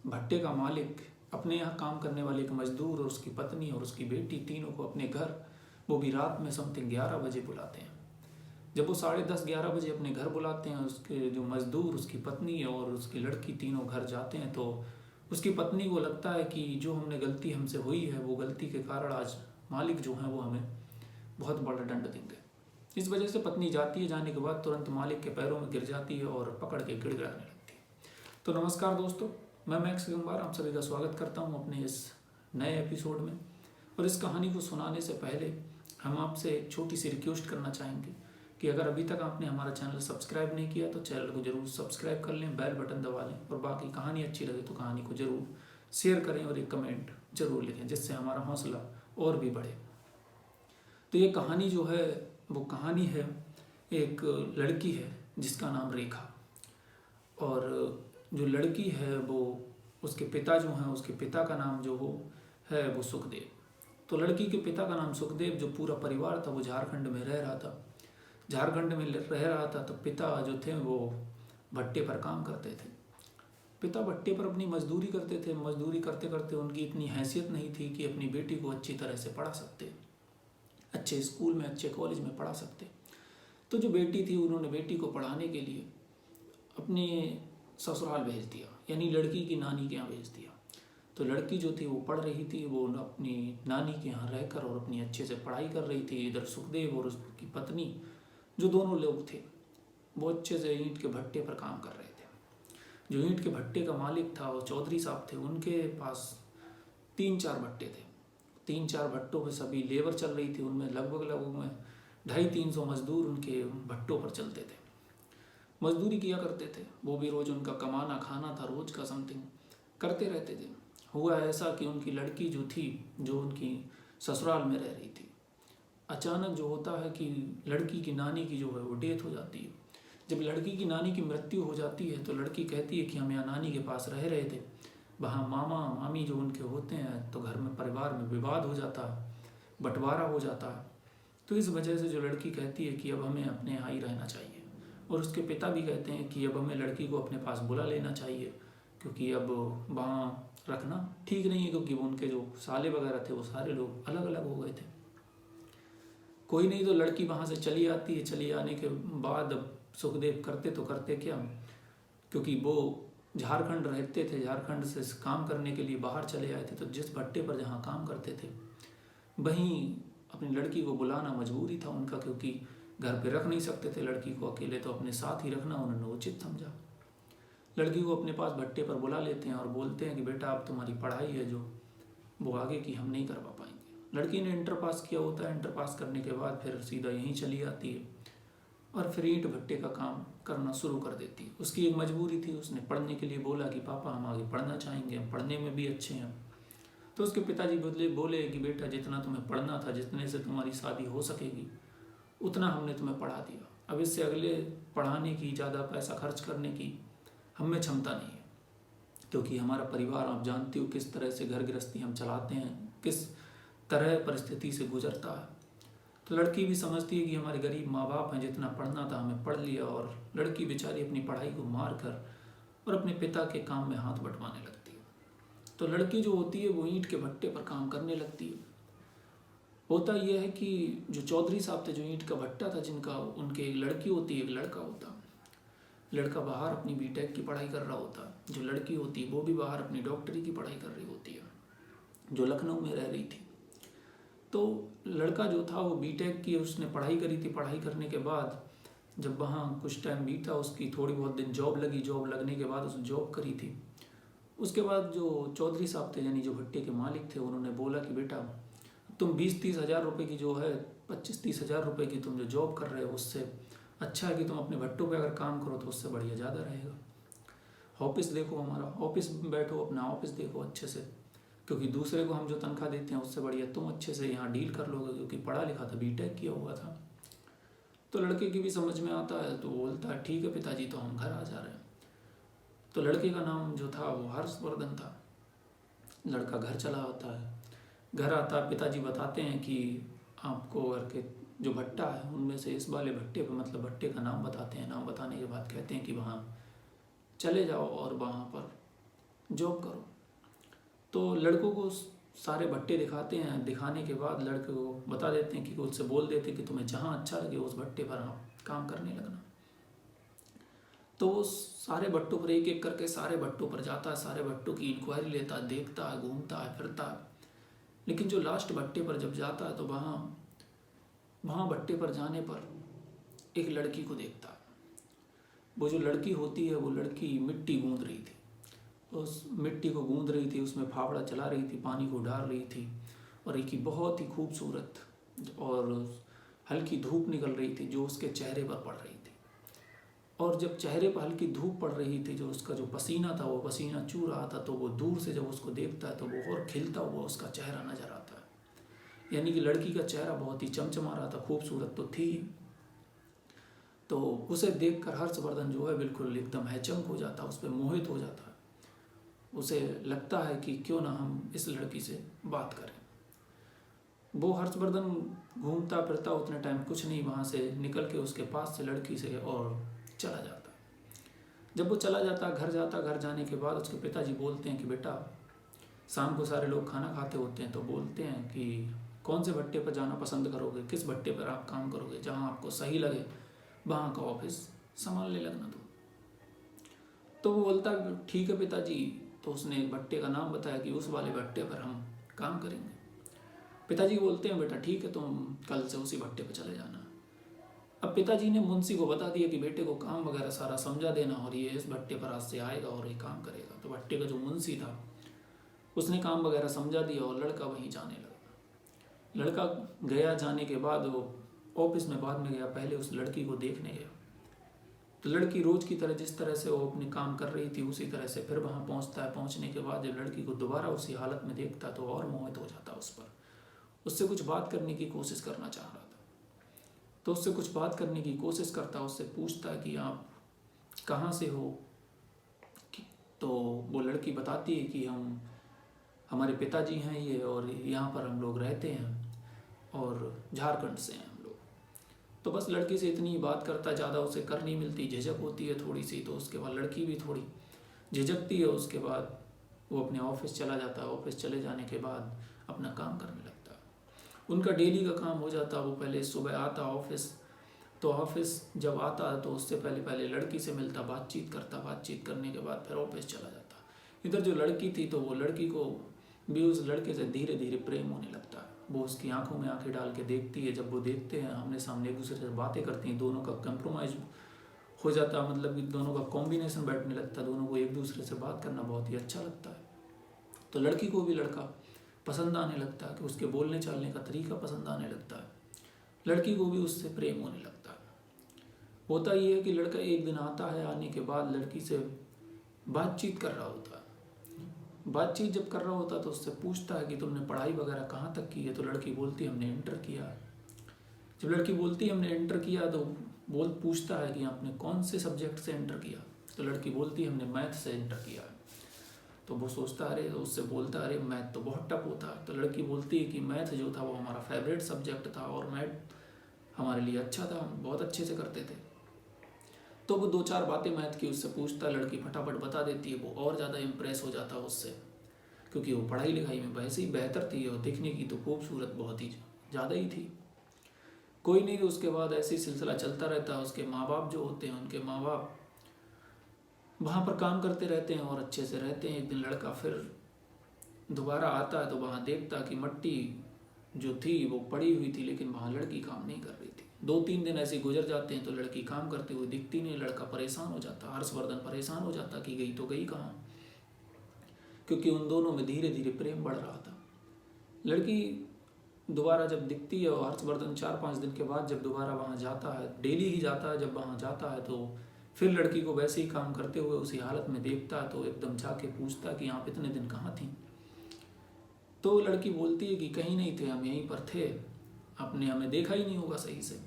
भट्टे का मालिक अपने यहाँ काम करने वाले एक मजदूर और उसकी पत्नी और उसकी बेटी तीनों को अपने घर, वो भी रात में समथिंग 11 बजे बुलाते हैं। जब वो 10:30-11 बजे अपने घर बुलाते हैं, उसके जो मजदूर, उसकी पत्नी और उसकी लड़की तीनों घर जाते हैं, तो उसकी पत्नी को लगता है कि जो हमने गलती हमसे हुई है, वो गलती के कारण आज मालिक जो हैं वो हमें बहुत बड़ा दंड देंगे। इस वजह से पत्नी जाती है, जाने के बाद तुरंत मालिक के पैरों में गिर जाती है और पकड़ के गिड़गिड़ाने लगती है। तो नमस्कार दोस्तों, मैं मैक्स गंगवार आप सभी का स्वागत करता हूं अपने इस नए एपिसोड में। और इस कहानी को सुनाने से पहले हम आपसे एक छोटी सी रिक्वेस्ट करना चाहेंगे कि अगर अभी तक आपने हमारा चैनल सब्सक्राइब नहीं किया तो चैनल को जरूर सब्सक्राइब कर लें, बेल बटन दबा लें, और बाकी कहानी अच्छी लगे तो कहानी को जरूर शेयर करें और एक कमेंट जरूर लिखें, जिससे हमारा हौसला और भी बढ़े। तो ये कहानी जो है वो कहानी है, एक लड़की है जिसका नाम रेखा, और जो लड़की है वो उसके पिता जो हैं, उसके पिता का नाम जो है वो सुखदेव। तो लड़की के पिता का नाम सुखदेव, जो पूरा परिवार था वो झारखंड में रह रहा था। झारखंड में रह रहा था तो पिता जो थे वो भट्टे पर काम करते थे। पिता भट्टे पर अपनी मजदूरी करते थे। मजदूरी करते करते उनकी इतनी हैसियत नहीं थी कि अपनी बेटी को अच्छी तरह से पढ़ा सकते, अच्छे स्कूल में, अच्छे कॉलेज में पढ़ा सकते। तो जो बेटी थी, उन्होंने बेटी को पढ़ाने के लिए अपने ससुराल भेज दिया, यानी लड़की की नानी के यहाँ भेज दिया। तो लड़की जो थी वो पढ़ रही थी, वो अपनी नानी के यहाँ रहकर और अपनी अच्छे से पढ़ाई कर रही थी। इधर सुखदेव और उसकी पत्नी, जो दोनों लोग थे, वो अच्छे से ईंट के भट्टे पर काम कर रहे थे। जो ईंट के भट्टे का मालिक था वो चौधरी साहब थे। उनके पास 3-4 भट्टे थे। 3-4 भट्टों पे सभी लेबर चल रही थी। उनमें लगभग में 250-300 मजदूर उनके भट्टों पर चलते थे, मजदूरी किया करते थे। वो भी रोज उनका कमाना खाना था, रोज का समथिंग करते रहते थे। हुआ ऐसा कि उनकी लड़की जो थी, जो उनकी ससुराल में रह रही थी, अचानक जो होता है कि लड़की की नानी की जो है वो डेथ हो जाती है। जब लड़की की नानी की मृत्यु हो जाती है तो लड़की कहती है कि हम यहाँ नानी के पास रह रहे थे, वहाँ मामा मामी जो उनके होते हैं, तो घर में परिवार में विवाद हो जाता है, बंटवारा हो जाता है। तो इस वजह से जो लड़की कहती है कि अब हमें अपने यहाँ ही रहना चाहिए, और उसके पिता भी कहते हैं कि अब हमें लड़की को अपने पास बुला लेना चाहिए, क्योंकि अब वहाँ रखना ठीक नहीं है, क्योंकि उनके जो साले वगैरह थे वो सारे लोग अलग अलग हो गए थे। कोई नहीं, तो लड़की वहाँ से चली आती है। चली आने के बाद अब सुखदेव करते तो करते क्या, क्योंकि वो झारखंड रहते थे, झारखंड से काम करने के लिए बाहर चले आए थे, तो जिस भट्टे पर जहाँ काम करते थे वहीं अपनी लड़की को बुलाना मजबूरी था उनका, क्योंकि घर पे रख नहीं सकते थे लड़की को अकेले, तो अपने साथ ही रखना उन्होंने उचित समझा। लड़की को अपने पास भट्टे पर बुला लेते हैं और बोलते हैं कि बेटा अब तुम्हारी पढ़ाई है जो वो आगे की हम नहीं करवा पाएंगे। लड़की ने इंटर पास किया होता है। इंटर पास करने के बाद फिर सीधा यहीं चली आती है और फिर ईंट भट्टे का काम करना शुरू कर देती है। उसकी एक मजबूरी थी, उसने पढ़ने के लिए बोला कि पापा हम आगे पढ़ना चाहेंगे, हम पढ़ने में भी अच्छे हैं। तो उसके पिताजी बोले कि बेटा जितना तुम्हें पढ़ना था, जितने से तुम्हारी शादी हो सकेगी, उतना हमने तुम्हें पढ़ा दिया। अब इससे अगले पढ़ाने की, ज़्यादा पैसा खर्च करने की हम में क्षमता नहीं है, क्योंकि हमारा परिवार आप जानती हो किस तरह से घर गृहस्थी हम चलाते हैं, किस तरह परिस्थिति से गुजरता है। तो लड़की भी समझती है कि हमारे गरीब माँ बाप हैं, जितना पढ़ना था हमें पढ़ लिया, और लड़की बेचारी अपनी पढ़ाई को मार कर और अपने पिता के काम में हाथ बंटवाने लगती है। तो लड़की जो होती है वो ईंट के भट्टे पर काम करने लगती है। होता यह है कि जो चौधरी साहब थे, जो ईंट का भट्टा था जिनका, उनके एक लड़की होती है, एक लड़का होता। लड़का बाहर अपनी बीटेक की पढ़ाई कर रहा होता, जो लड़की होती है वो भी बाहर अपनी डॉक्टरी की पढ़ाई कर रही होती है, जो लखनऊ में रह रही थी। तो लड़का जो था वो बीटेक की उसने पढ़ाई करी थी। पढ़ाई करने के बाद जब वहाँ कुछ टाइम बीता, उसकी थोड़ी बहुत दिन जॉब लगी। जॉब लगने के बाद उसने जॉब करी थी। उसके बाद जो चौधरी साहब थे, यानी जो भट्टे के मालिक थे, उन्होंने बोला कि बेटा तुम 20-30 हज़ार रुपये की जो है, 25-30 हज़ार रुपये की तुम जो जॉब कर रहे हो, उससे अच्छा है कि तुम अपने भट्टों पे अगर काम करो तो उससे बढ़िया ज़्यादा रहेगा। ऑफिस देखो, हमारा ऑफिस बैठो, अपना ऑफिस देखो अच्छे से, क्योंकि दूसरे को हम जो तनख्वाह देते हैं उससे बढ़िया तुम अच्छे से यहाँ डील कर लोगे, क्योंकि पढ़ा लिखा था, बीटेक किया हुआ था। तो लड़के की भी समझ में आता है, तो बोलता है ठीक है पिताजी, तो हम घर आ जा रहे हैं। तो लड़के का नाम जो था वो हर्षवर्धन था। लड़का घर चला होता है, घर आता, पिताजी बताते हैं कि आपको घर के जो भट्टा है उनमें से इस वाले भट्टे पर, मतलब भट्टे का नाम बताते हैं। नाम बताने के बाद कहते हैं कि वहाँ चले जाओ और वहाँ पर जॉब करो। तो लड़कों को सारे भट्टे दिखाते हैं, दिखाने के बाद लड़के को बता देते हैं कि उससे बोल देते हैं कि तुम्हें जहाँ अच्छा लगे उस भट्टे पर आप काम करने लगना। तो वो सारे भट्टों पर एक एक करके सारे भट्टों पर जाता है, सारे भट्टों की इंक्वायरी लेता है, देखता है, घूमता है, फिरता है। लेकिन जो लास्ट भट्टे पर जब जाता है तो वहाँ भट्टे पर जाने पर एक लड़की को देखता है। वो जो लड़की होती है वो लड़की मिट्टी गूंद रही थी, उस मिट्टी को गूंद रही थी, उसमें फावड़ा चला रही थी, पानी को डाल रही थी, और एक ही बहुत ही खूबसूरत और हल्की धूप निकल रही थी जो उसके चेहरे पर पड़ रही थी। और जब चेहरे पर हल्की धूप पड़ रही थी, जो उसका जो पसीना था वो पसीना चू रहा था, तो वो दूर से जब उसको देखता है तो वो और खिलता हुआ उसका चेहरा नजर आता है। यानी कि लड़की का चेहरा बहुत ही चमचमा रहा था, खूबसूरत तो थी। तो उसे देखकर हर्षवर्धन जो है बिल्कुल एकदम हैचंक हो जाता है, उस पर मोहित हो जाता है। उसे लगता है कि क्यों ना हम इस लड़की से बात करें। वो हर्षवर्धन घूमता फिरता उतने टाइम कुछ नहीं, वहाँ से निकल के उसके पास से लड़की से और चला जाता। जब वो चला जाता, घर जाता, घर जाने के बाद उसके पिताजी बोलते हैं कि बेटा, शाम को सारे लोग खाना खाते होते हैं तो बोलते हैं कि कौन से भट्टे पर जाना पसंद करोगे, किस भट्टे पर आप काम करोगे, जहाँ आपको सही लगे वहाँ का ऑफिस संभालने लगना दो। तो वो बोलता ठीक है पिताजी। तो उसने एक भट्टे का नाम बताया कि उस वाले भट्टे पर हम काम करेंगे। पिताजी बोलते हैं बेटा ठीक है, तुम कल से उसी भट्टे पर चले जाना। अब पिताजी ने मुंशी को बता दिया कि बेटे को काम वगैरह सारा समझा देना और ये इस भट्टे पर आज से आएगा और ये काम करेगा। तो भट्टे का जो मुंशी था उसने काम वगैरह समझा दिया और लड़का वहीं जाने लगा। लड़का गया, जाने के बाद वो ऑफिस में बाद में गया, पहले उस लड़की को देखने गया। तो लड़की रोज की तरह जिस तरह से वो अपने काम कर रही थी उसी तरह से फिर वहाँ पहुँचता है। पहुँचने के बाद जब लड़की को दोबारा उसी हालत में देखता तो और मोहित हो जाता उस पर। उससे कुछ बात करने की कोशिश करना चाह रहा था। तो उससे कुछ बात करने की कोशिश करता, उससे पूछता कि आप कहाँ से हो। तो वो लड़की बताती है कि हमारे पिताजी हैं ये, और यहाँ पर हम लोग रहते हैं और झारखंड से हैं हम लोग। तो बस लड़की से इतनी बात करता, ज़्यादा उसे कर नहीं मिलती, झिझक होती है थोड़ी सी। तो उसके बाद लड़की भी थोड़ी झिझकती है। उसके बाद वो अपने ऑफिस चला जाता है। ऑफिस चले जाने के बाद अपना काम करने लगता है। उनका डेली का काम हो जाता। वो पहले सुबह आता ऑफिस, तो ऑफिस जब आता तो उससे पहले लड़की से मिलता, बातचीत करता, बातचीत करने के बाद फिर ऑफिस चला जाता। इधर जो लड़की थी तो वो लड़की को भी उस लड़के से धीरे धीरे प्रेम होने लगता है। वो उसकी आंखों में आंखें डाल के देखती है। जब वो देखते हैं आमने सामने, एक दूसरे से बातें करती हैं, दोनों का कंप्रोमाइज हो जाता, मतलब कि दोनों का कॉम्बिनेशन बैठने लगता, दोनों को एक दूसरे से बात करना बहुत ही अच्छा लगता है। तो लड़की को भी लड़का पसंद आने लगता है, कि उसके बोलने चालने का तरीका पसंद आने लगता है। लड़की को भी उससे प्रेम होने लगता है। होता ये है कि लड़का एक दिन आता है, आने के बाद लड़की से बातचीत कर रहा होता है। बातचीत जब कर रहा होता है तो उससे पूछता है कि तुमने पढ़ाई वगैरह कहाँ तक की है। तो लड़की बोलती है हमने इंटर किया है। जब लड़की बोलती है हमने इंटर किया तो पूछता है कि आपने कौन से सब्जेक्ट से इंटर किया। तो लड़की बोलती है हमने मैथ से इंटर किया है। तो वो सोचता अरे, तो उससे बोलता अरे मैथ तो बहुत टफ होता है। तो लड़की बोलती है कि मैथ जो था वो हमारा फेवरेट सब्जेक्ट था और मैथ हमारे लिए अच्छा था, हम बहुत अच्छे से करते थे। तो वो दो चार बातें मैथ की उससे पूछता, लड़की फटाफट बता देती है। वो और ज़्यादा इम्प्रेस हो जाता उससे, क्योंकि वो पढ़ाई लिखाई में वैसे ही बेहतर थी और दिखने की तो खूबसूरत बहुत ही ज़्यादा ही थी। कोई नहीं, तो उसके बाद ऐसे ही सिलसिला चलता रहता है। उसके माँ बाप जो होते हैं, उनके माँ बाप वहाँ पर काम करते रहते हैं और अच्छे से रहते हैं। एक दिन लड़का फिर दोबारा आता है तो वहाँ देखता कि मिट्टी जो थी वो पड़ी हुई थी, लेकिन वहाँ लड़की काम नहीं कर रही थी। 2-3 दिन ऐसे गुजर जाते हैं तो लड़की काम करते हुए दिखती नहीं। लड़का परेशान हो जाता, हर्षवर्धन परेशान हो जाता कि गई तो गई कहाँ, क्योंकि उन दोनों में धीरे धीरे प्रेम बढ़ रहा था। लड़की दोबारा जब दिखती है और हर्षवर्धन 4-5 दिन के बाद जब दोबारा वहाँ जाता है, डेली ही जाता है, जब वहाँ जाता है तो फिर लड़की को वैसे ही काम करते हुए उसी हालत में देखता है। तो एकदम जाके पूछता कि आप इतने दिन कहाँ थी। तो लड़की बोलती है कि कहीं नहीं थे, हम यहीं पर थे, आपने हमें देखा ही नहीं होगा सही से।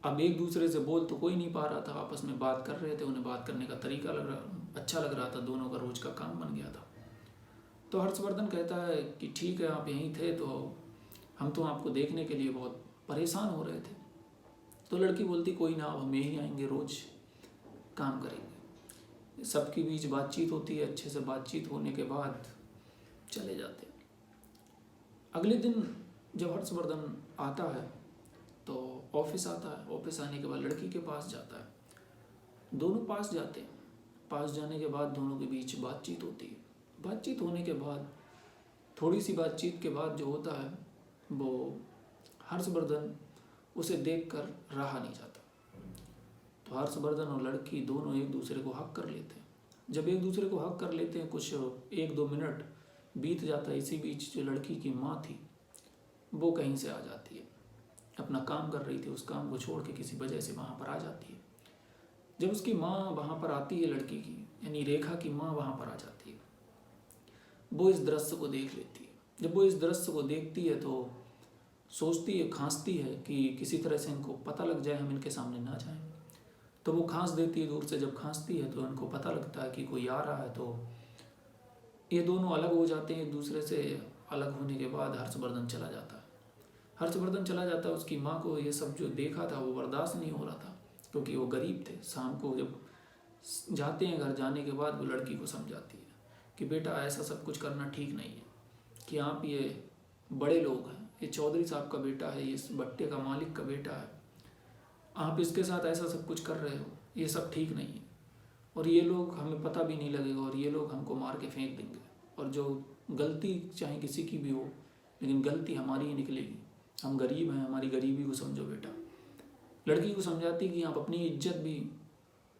अब एक दूसरे से बोल तो कोई नहीं पा रहा था, आपस में बात कर रहे थे, उन्हें बात करने का तरीका अच्छा लग रहा था, दोनों का रोज का काम बन गया था। तो हर्षवर्धन कहता है कि ठीक है आप यहीं थे, तो हम तो आपको देखने के लिए बहुत परेशान हो रहे थे। तो लड़की बोलती कोई ना, अब हम यहीं आएंगे, रोज काम करेंगे। सबके बीच बातचीत होती है, अच्छे से बातचीत होने के बाद चले जाते हैं। अगले दिन जब हर्षवर्धन आता है तो ऑफिस आता है, ऑफिस आने के बाद लड़की के पास जाता है, दोनों पास जाते हैं। पास जाने के बाद दोनों के बीच बातचीत होती है। बातचीत होने के बाद थोड़ी सी बातचीत के बाद जो होता है वो हर्षवर्धन उसे देखकर रहा नहीं जाता, तो हर्षवर्धन और लड़की दोनों एक दूसरे को हक कर लेते हैं। जब एक दूसरे को हक कर लेते हैं, कुछ 1-2 मिनट बीत जाता है। इसी बीच जो लड़की की माँ थी वो कहीं से आ जाती है, अपना काम कर रही थी, उस काम को छोड़ के किसी वजह से वहाँ पर आ जाती है। जब उसकी माँ वहाँ पर आती है, लड़की की यानी रेखा की माँ वहाँ पर आ जाती है, वो इस दृश्य को देख लेती है। जब वो इस दृश्य को देखती है तो सोचती है, खांसती है कि किसी तरह से इनको पता लग जाए, हम इनके सामने ना जाएं। तो वो खांस देती है दूर से। जब खांसती है तो इनको पता लगता है कि कोई आ रहा है, तो ये दोनों अलग हो जाते हैं एक दूसरे से। अलग होने के बाद हर्षवर्धन चला जाता है। हर्षवर्धन चला जाता है, उसकी माँ को ये सब जो देखा था वो बर्दाश्त नहीं हो रहा था, क्योंकि वो गरीब थे। शाम को जब जाते हैं घर, जाने के बाद वो लड़की को समझाती है कि बेटा ऐसा सब कुछ करना ठीक नहीं है, कि आप ये बड़े लोग हैं, ये चौधरी साहब का बेटा है, ये इस भट्टे का मालिक का बेटा है, आप इसके साथ ऐसा सब कुछ कर रहे हो, ये सब ठीक नहीं है, और ये लोग हमें पता भी नहीं लगेगा, और ये लोग हमको मार के फेंक देंगे, और जो गलती चाहे किसी की भी हो, लेकिन गलती हमारी ही निकलेगी। हम गरीब हैं, हमारी गरीबी को समझो बेटा। लड़की को समझाती कि आप अपनी इज्जत भी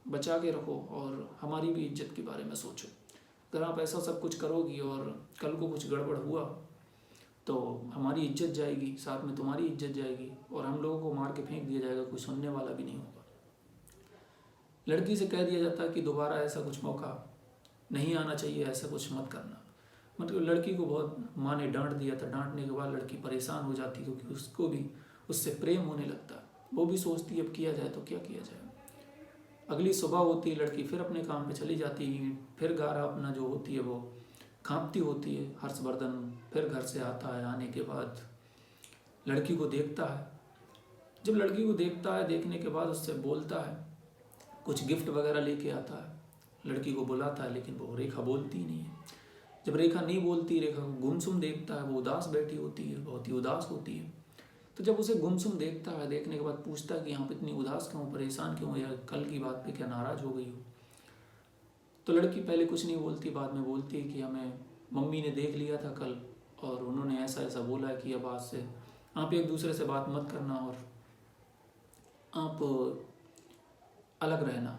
बचा के रखो और हमारी भी इज्जत के बारे में सोचो। अगर आप ऐसा सब कुछ करोगी और कल को कुछ गड़बड़ हुआ तो हमारी इज्जत जाएगी, साथ में तुम्हारी इज्जत जाएगी, और हम लोगों को मार के फेंक दिया जाएगा, कोई सुनने वाला भी नहीं होगा। लड़की से कह दिया जाता है कि दोबारा ऐसा कुछ मौका नहीं आना चाहिए, ऐसा कुछ मत करना। मतलब लड़की को बहुत माँ ने डांट दिया था। डांटने के बाद लड़की परेशान हो जाती, क्योंकि उसको भी उससे प्रेम होने लगता है। वो भी सोचती है अब किया जाए तो क्या किया जाए। अगली सुबह होती है, लड़की फिर अपने काम पे चली जाती है, फिर गारा अपना जो होती है वो कांपती होती है। हर्षवर्धन फिर घर से आता है, आने के बाद लड़की को देखता है। जब लड़की को देखता है, देखने के बाद उससे बोलता है, कुछ गिफ्ट वगैरह लेके आता है, लड़की को बुलाता है, लेकिन वो रेखा बोलती नहीं है। जब रेखा नहीं बोलती, रेखा को गुमसुम देखता है, वो उदास बैठी होती है, बहुत ही उदास होती है। तो जब उसे गुमसुम देखता है, देखने के बाद पूछता है कि यहाँ पे इतनी उदास क्यों, परेशान क्यों, या कल की बात पे क्या नाराज़ हो गई हो। तो लड़की पहले कुछ नहीं बोलती, बाद में बोलती है कि हमें मम्मी ने देख लिया था कल, और उन्होंने ऐसा ऐसा बोला है कि अब आज से आप एक दूसरे से बात मत करना, और आप अलग रहना,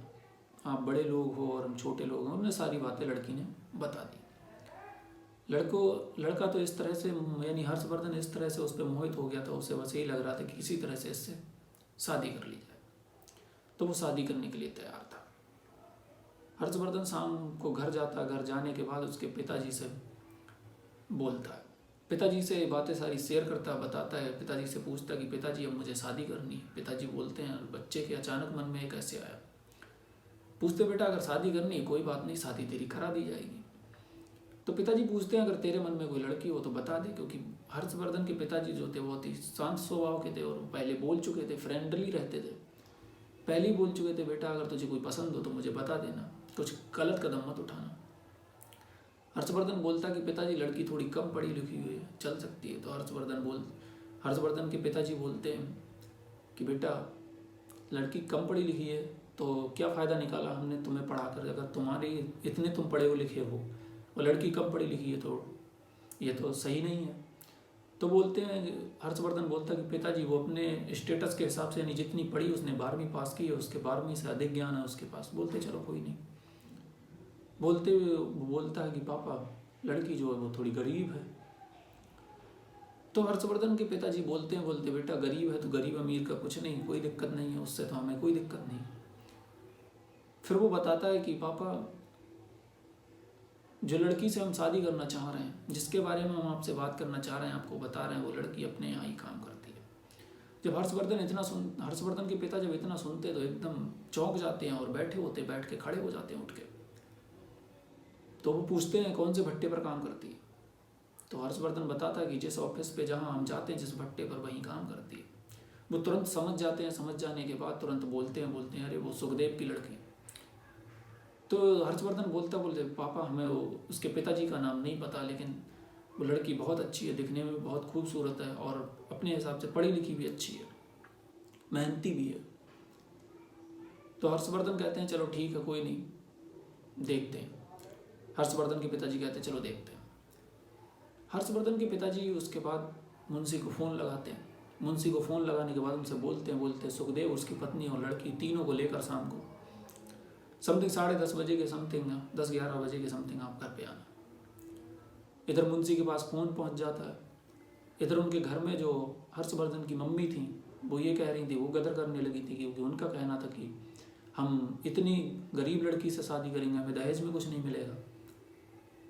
आप बड़े लोग हो और हम छोटे लोग हैं। उन्होंने सारी बातें लड़की ने बता दी। लड़का तो इस तरह से, यानी हर्षवर्धन इस तरह से उस पर मोहित हो गया था, उसे बस यही लग रहा था कि किसी तरह से इससे शादी कर ली जाए। तो वो शादी करने के लिए तैयार था। हर्षवर्धन शाम को घर जाता, घर जाने के बाद उसके पिताजी से बोलता है, पिताजी से बातें सारी शेयर करता, बताता है। पिताजी से पूछता कि पिताजी अब मुझे शादी करनी है। पिताजी बोलते हैं, बच्चे के अचानक मन में कैसे आया। पूछते, बेटा अगर शादी करनी है कोई बात नहीं, शादी तेरी करा दी जाएगी। तो पिताजी पूछते हैं, अगर तेरे मन में कोई लड़की हो तो बता दे, क्योंकि हर्षवर्धन के पिताजी जो थे बहुत ही शांत स्वभाव के थे, और पहले बोल चुके थे, फ्रेंडली रहते थे, पहले ही बोल चुके थे, बेटा अगर तुझे कोई पसंद हो तो मुझे बता देना, कुछ गलत कदम मत उठाना। हर्षवर्धन बोलता कि पिताजी लड़की थोड़ी कम पढ़ी लिखी हुई है, चल सकती है। तो हर्षवर्धन के पिताजी बोलते हैं कि बेटा लड़की कम पढ़ी लिखी है तो क्या फ़ायदा निकाला हमने तुम्हें पढ़ा कर, अगर तुम्हारे इतने तुम पढ़े हो लिखे हो और लड़की कम पढ़ी लिखी है तो ये तो सही नहीं है। तो बोलते हैं, हर्षवर्धन बोलता कि पिताजी वो अपने स्टेटस के हिसाब से, यानी जितनी पढ़ी उसने 12वीं पास की है, उसके 12वीं से अधिक ज्ञान है उसके पास। बोलते चलो कोई नहीं। बोलता है कि पापा लड़की जो है वो थोड़ी गरीब है। तो हर्षवर्धन के पिताजी बोलते बेटा गरीब है तो गरीब अमीर का कुछ नहीं, कोई दिक्कत नहीं है, उससे तो हमें कोई दिक्कत नहीं। फिर वो बताता है कि पापा जो लड़की से हम शादी करना चाह रहे हैं, जिसके बारे में हम आपसे बात करना चाह रहे हैं, आपको बता रहे हैं, वो लड़की अपने यहाँ ही काम करती है। जब हर्षवर्धन के पिता जब इतना सुनते तो एकदम चौंक जाते हैं, और बैठ के खड़े हो जाते हैं उठ के। तो वो पूछते हैं कौन से भट्टे पर काम करती है। तो हर्षवर्धन बताता है कि जिस ऑफिस पे जहाँ हम जाते हैं, जिस भट्टे पर वहीं काम करती है। वो तुरंत समझ जाते हैं। समझ जाने के बाद तुरंत बोलते हैं अरे वो सुखदेव की लड़की। तो हर्षवर्धन बोलते पापा हमें उसके पिताजी का नाम नहीं पता, लेकिन वो लड़की बहुत अच्छी है, दिखने में भी बहुत खूबसूरत है और अपने हिसाब से पढ़ी लिखी भी अच्छी है, मेहनती भी है। तो हर्षवर्धन कहते हैं चलो ठीक है कोई नहीं, देखते हैं। हर्षवर्धन के पिताजी कहते हैं चलो देखते हैं। हर्षवर्धन के पिताजी उसके बाद मुंशी को फ़ोन लगाते हैं। मुंशी को फ़ोन लगाने के बाद उनसे बोलते हैं सुखदेव, उसकी पत्नी और लड़की तीनों को लेकर शाम को समथिंग 10:30 बजे के समथिंग, 10-11 बजे के समथिंग आप घर पे आना। इधर मुंशी के पास फ़ोन पहुंच जाता है। इधर उनके घर में जो हर्षवर्धन की मम्मी थी वो ये कह रही थी, वो गदर करने लगी थी, क्योंकि उनका कहना था कि हम इतनी गरीब लड़की से शादी करेंगे, हमें दहेज में कुछ नहीं मिलेगा,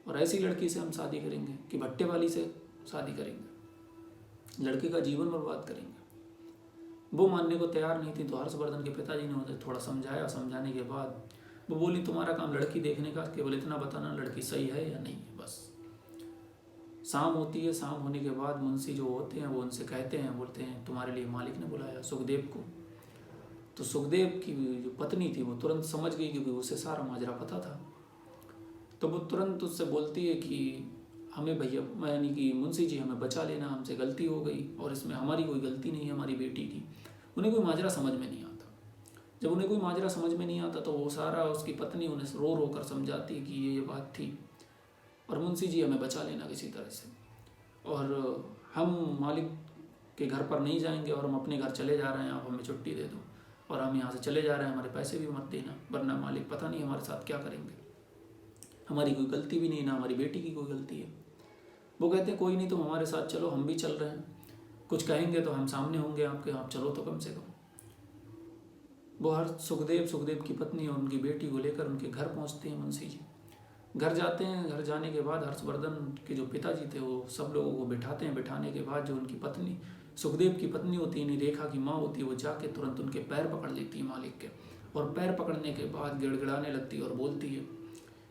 और ऐसी लड़की से हम शादी करेंगे कि भट्टे वाली से शादी करेंगे, लड़के का जीवन बर्बाद करेंगे। वो मानने को तैयार नहीं थी। तो हर्षवर्धन के पिताजी ने उन्हें थोड़ा समझाया। समझाने के बाद वो बोली तुम्हारा काम लड़की देखने का, केवल इतना बताना लड़की सही है या नहीं है, बस। शाम होती है। शाम होने के बाद मुंशी जो होते हैं वो उनसे कहते हैं, बोलते हैं तुम्हारे लिए मालिक ने बुलाया सुखदेव को। तो सुखदेव की जो पत्नी थी वो तुरंत समझ गई, क्योंकि उसे सारा माजरा पता था। तो वो तुरंत उससे बोलती है कि हमें भैया, यानी कि मुंशी जी हमें बचा लेना, हमसे गलती हो गई और इसमें हमारी कोई गलती नहीं है, हमारी बेटी की। उन्हें कोई माजरा समझ में नहीं आता। जब उन्हें कोई माजरा समझ में नहीं आता तो वो सारा उसकी पत्नी उन्हें रो रो कर समझाती है कि ये बात थी और मुंशी जी हमें बचा लेना किसी तरह से, और हम मालिक के घर पर नहीं जाएंगे और हम अपने घर चले जा रहे हैं, आप हमें छुट्टी दे दो और हम यहाँ से चले जा रहे हैं, हमारे पैसे भी मत देना, वरना मालिक पता नहीं हमारे साथ क्या करेंगे। हमारी कोई गलती भी नहीं, ना हमारी बेटी की कोई गलती है। वो कहते हैं कोई नहीं, तुम हमारे साथ चलो, हम भी चल रहे हैं, कुछ कहेंगे तो हम सामने होंगे आपके, आप चलो तो कम से कम। वो हर सुखदेव की पत्नी और उनकी बेटी को लेकर उनके घर पहुंचते हैं मुंशी जी। घर जाते हैं। घर जाने के बाद हर्षवर्धन के जो पिताजी थे वो सब लोगों को बिठाते हैं। बिठाने के बाद जो उनकी पत्नी, सुखदेव की पत्नी होती है, रेखा की माँ होती है, वो जाके तुरंत उनके पैर पकड़ लेती है मालिक के, और पैर पकड़ने के बाद गिड़गिड़ाने लगती है और बोलती है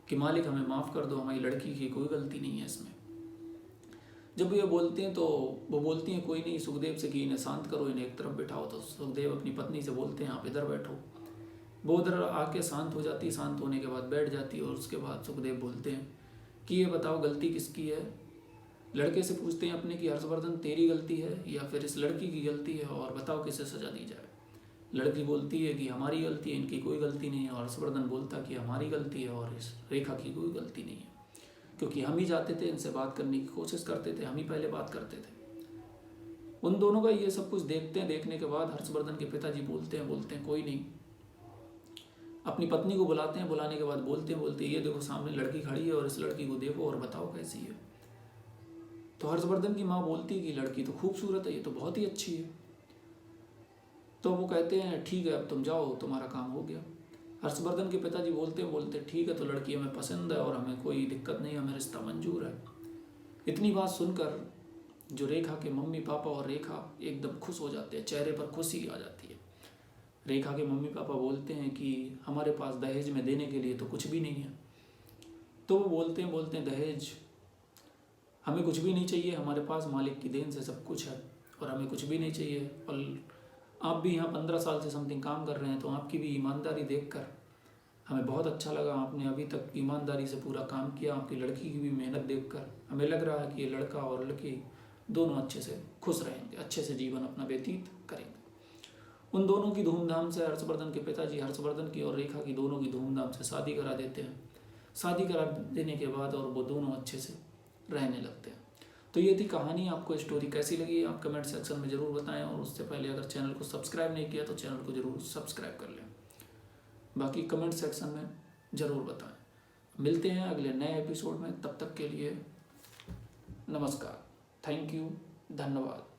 कि मालिक हमें माफ़ कर दो, हमारी लड़की की कोई गलती नहीं है इसमें। जब ये बोलते हैं तो वो बोलती हैं कोई नहीं, सुखदेव से कि इन्हें शांत करो, इन्हें एक तरफ बिठाओ। तो सुखदेव अपनी पत्नी से बोलते हैं आप इधर बैठो। वो उधर आके शांत हो जाती है। शांत होने के बाद बैठ जाती है और उसके बाद सुखदेव बोलते हैं कि ये बताओ गलती किसकी है। लड़के से पूछते हैं अपने कि हर्षवर्धन तेरी गलती है या फिर इस लड़की की गलती है, और बताओ किसे सजा दी जाए। लड़की बोलती है कि हमारी गलती है, इनकी कोई गलती नहीं है। और हर्षवर्धन बोलता कि हमारी गलती है और इस रेखा की कोई गलती नहीं है, क्योंकि हम ही जाते थे, इनसे बात करने की कोशिश करते थे, हम ही पहले बात करते थे। उन दोनों का ये सब कुछ देखते हैं। देखने के बाद हर्षवर्धन के पिताजी बोलते हैं कोई नहीं। अपनी पत्नी को बुलाते हैं। बुलाने के बाद बोलते हैं ये देखो सामने लड़की खड़ी है और इस लड़की को देखो और बताओ कैसी है। तो हर्षवर्धन की माँ बोलती है कि लड़की तो खूबसूरत है, ये तो बहुत ही अच्छी है। तो वो कहते हैं ठीक है अब तुम जाओ, तुम्हारा काम हो गया। हर्षवर्धन के पिताजी बोलते ठीक है, तो लड़की हमें पसंद है और हमें कोई दिक्कत नहीं, हमें रिश्ता मंजूर है। इतनी बात सुनकर जो रेखा के मम्मी पापा और रेखा एकदम खुश हो जाते हैं, चेहरे पर खुशी आ जाती है। रेखा के मम्मी पापा बोलते हैं कि हमारे पास दहेज में देने के लिए तो कुछ भी नहीं है। तो वो बोलते हैं दहेज हमें कुछ भी नहीं चाहिए, हमारे पास मालिक की देन से सब कुछ है और हमें कुछ भी नहीं चाहिए। और आप भी यहाँ 15 साल से समथिंग काम कर रहे हैं, तो आपकी भी ईमानदारी देखकर हमें बहुत अच्छा लगा। आपने अभी तक ईमानदारी से पूरा काम किया। आपकी लड़की की भी मेहनत देखकर हमें लग रहा है कि ये लड़का और लड़की दोनों अच्छे से खुश रहेंगे, अच्छे से जीवन अपना व्यतीत करेंगे। उन दोनों की धूमधाम से हर्षवर्धन के पिताजी हर्षवर्धन की और रेखा की दोनों की धूमधाम से शादी करा देते हैं। शादी करा देने के बाद और वो दोनों अच्छे से रहने लगते हैं। तो ये थी कहानी। आपको स्टोरी कैसी लगी आप कमेंट सेक्शन में ज़रूर बताएं, और उससे पहले अगर चैनल को सब्सक्राइब नहीं किया तो चैनल को ज़रूर सब्सक्राइब कर लें। बाकी कमेंट सेक्शन में ज़रूर बताएं। मिलते हैं अगले नए एपिसोड में, तब तक के लिए नमस्कार, थैंक यू, धन्यवाद।